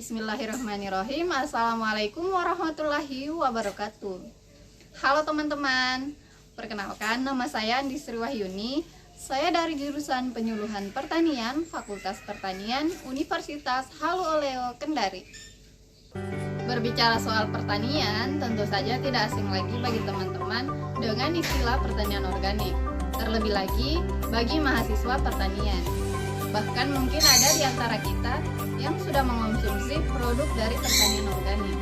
Bismillahirrahmanirrahim. Assalamualaikum warahmatullahi wabarakatuh. Halo teman-teman, perkenalkan nama saya Andi Sri Wahyuni. Saya dari jurusan Penyuluhan Pertanian, Fakultas Pertanian, Universitas Halu Oleo Kendari. Berbicara soal pertanian, tentu saja tidak asing lagi bagi teman-teman dengan istilah pertanian organik. Terlebih lagi bagi mahasiswa pertanian. Bahkan mungkin ada di antara kita yang sudah mengonsumsi produk dari pertanian organik.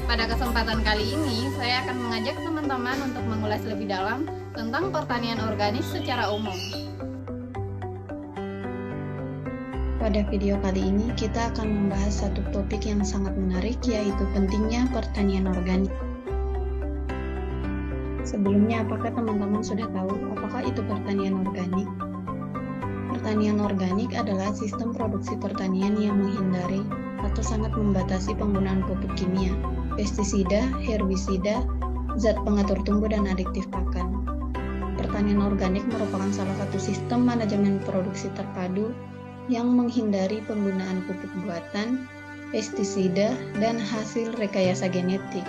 Pada kesempatan kali ini, saya akan mengajak teman-teman untuk mengulas lebih dalam tentang pertanian organik secara umum. Pada video kali ini, kita akan membahas satu topik yang sangat menarik, yaitu pentingnya pertanian organik. Sebelumnya, apakah teman-teman sudah tahu apakah itu pertanian organik? Pertanian organik adalah sistem produksi pertanian yang menghindari atau sangat membatasi penggunaan pupuk kimia, pestisida, herbisida, zat pengatur tumbuh, dan adiktif pakan. Pertanian organik merupakan salah satu sistem manajemen produksi terpadu yang menghindari penggunaan pupuk buatan, pestisida, dan hasil rekayasa genetik,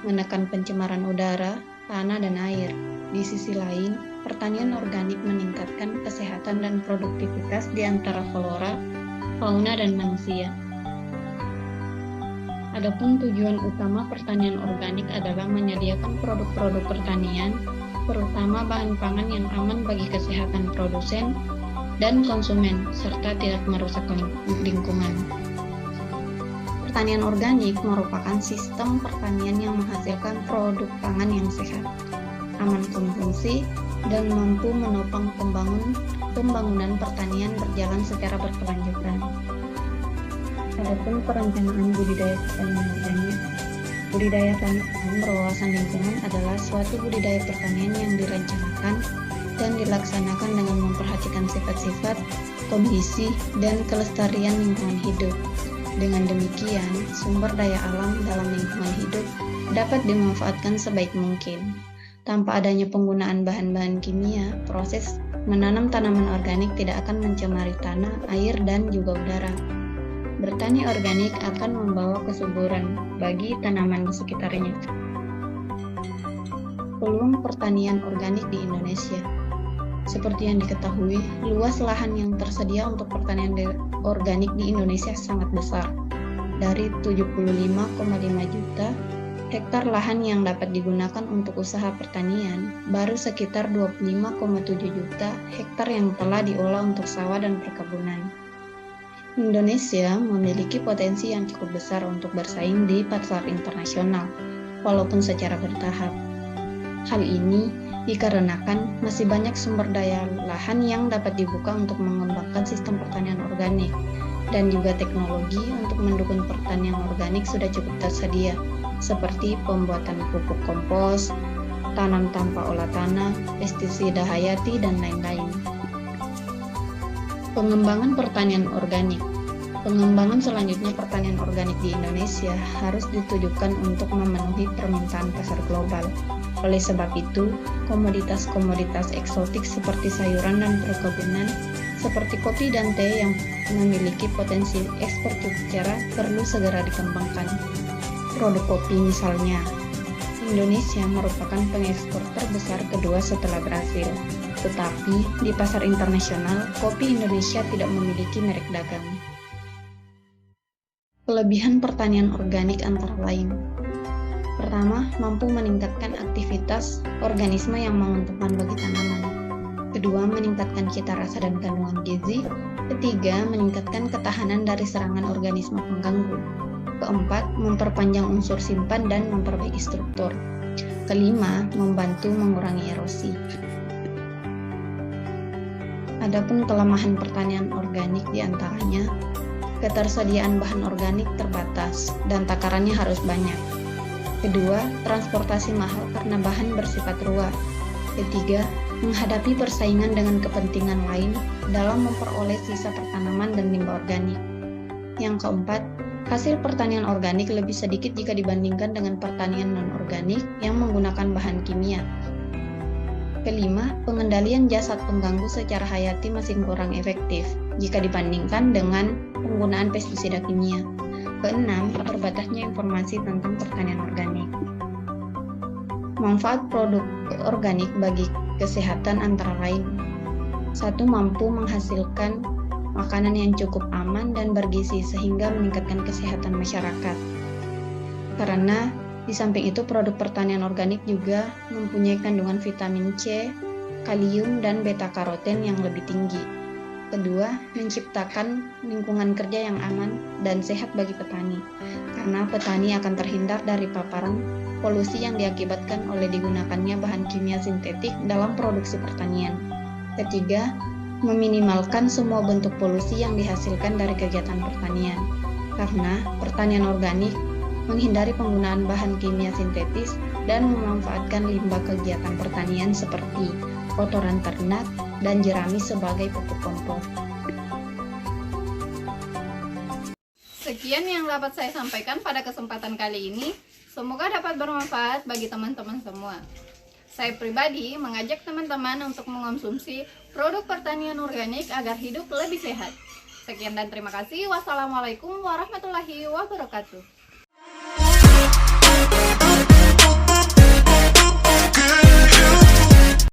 menekan pencemaran udara, tanah, dan air. Di sisi lain, pertanian organik meningkatkan kesehatan dan produktivitas di antara flora, fauna, dan manusia. Adapun tujuan utama pertanian organik adalah menyediakan produk-produk pertanian, terutama bahan pangan yang aman bagi kesehatan produsen dan konsumen, serta tidak merusak lingkungan. Pertanian organik merupakan sistem pertanian yang menghasilkan produk pangan yang sehat, aman konsumsi, dan mampu menopang pembangunan pertanian berjalan secara berkelanjutan. Adapun perencanaan budidaya pertanian organik, budidaya tanaman berwawasan lingkungan adalah suatu budidaya pertanian yang direncanakan dan dilaksanakan dengan memperhatikan sifat-sifat, kondisi, dan kelestarian lingkungan hidup. Dengan demikian, sumber daya alam dalam lingkungan hidup dapat dimanfaatkan sebaik mungkin. Tanpa adanya penggunaan bahan-bahan kimia, proses menanam tanaman organik tidak akan mencemari tanah, air, dan juga udara. Bertani organik akan membawa kesuburan bagi tanaman di sekitarnya. Peluang pertanian organik di Indonesia. Seperti yang diketahui, luas lahan yang tersedia untuk pertanian organik di Indonesia sangat besar. Dari 75,5 juta hektar lahan yang dapat digunakan untuk usaha pertanian, baru sekitar 25,7 juta hektar yang telah diolah untuk sawah dan perkebunan. Indonesia memiliki potensi yang cukup besar untuk bersaing di pasar internasional, walaupun secara bertahap. Hal ini dikarenakan masih banyak sumber daya lahan yang dapat dibuka untuk mengembangkan sistem pertanian organik, dan juga teknologi untuk mendukung pertanian organik sudah cukup tersedia, seperti pembuatan pupuk kompos, tanam tanpa olah tanah, pestisida hayati, dan lain-lain. Pengembangan pertanian organik. Pengembangan selanjutnya pertanian organik di Indonesia harus ditujukan untuk memenuhi permintaan pasar global. Oleh sebab itu, komoditas-komoditas eksotik seperti sayuran dan perkebunan, seperti kopi dan teh yang memiliki potensi ekspor cukup cerah perlu segera dikembangkan. Produk kopi misalnya, Indonesia merupakan pengekspor terbesar kedua setelah Brasil. Tetapi di pasar internasional, kopi Indonesia tidak memiliki merek dagang. Kelebihan pertanian organik antara lain. Pertama, mampu meningkatkan aktivitas organisme yang menguntungkan bagi tanaman. Kedua, meningkatkan cita rasa dan kandungan gizi. Ketiga, meningkatkan ketahanan dari serangan organisme pengganggu. Keempat, memperpanjang unsur simpan dan memperbaiki struktur. Kelima, membantu mengurangi erosi. Adapun kelemahan pertanian organik diantaranya, ketersediaan bahan organik terbatas dan takarannya harus banyak. Kedua, transportasi mahal karena bahan bersifat ruah. Ketiga, menghadapi persaingan dengan kepentingan lain dalam memperoleh sisa pertanaman dan limbah organik. Yang keempat, hasil pertanian organik lebih sedikit jika dibandingkan dengan pertanian non-organik yang menggunakan bahan kimia. Kelima, pengendalian jasad pengganggu secara hayati masih kurang efektif jika dibandingkan dengan penggunaan pestisida kimia. Keenam, terbatasnya informasi tentang pertanian organik. Manfaat produk organik bagi kesehatan antara lain: 1. Mampu menghasilkan makanan yang cukup aman dan bergizi sehingga meningkatkan kesehatan masyarakat. Karena di samping itu produk pertanian organik juga mempunyai kandungan vitamin C, kalium, dan beta-karoten yang lebih tinggi. Kedua, menciptakan lingkungan kerja yang aman dan sehat bagi petani, karena petani akan terhindar dari paparan polusi yang diakibatkan oleh digunakannya bahan kimia sintetik dalam produksi pertanian. Ketiga, meminimalkan semua bentuk polusi yang dihasilkan dari kegiatan pertanian, karena pertanian organik menghindari penggunaan bahan kimia sintetis dan memanfaatkan limbah kegiatan pertanian seperti kotoran ternak dan jerami sebagai pupuk kompos. Sekian yang dapat saya sampaikan pada kesempatan kali ini. Semoga dapat bermanfaat bagi teman-teman semua. Saya pribadi mengajak teman-teman untuk mengonsumsi produk pertanian organik agar hidup lebih sehat. Sekian dan terima kasih. Wassalamualaikum warahmatullahi wabarakatuh.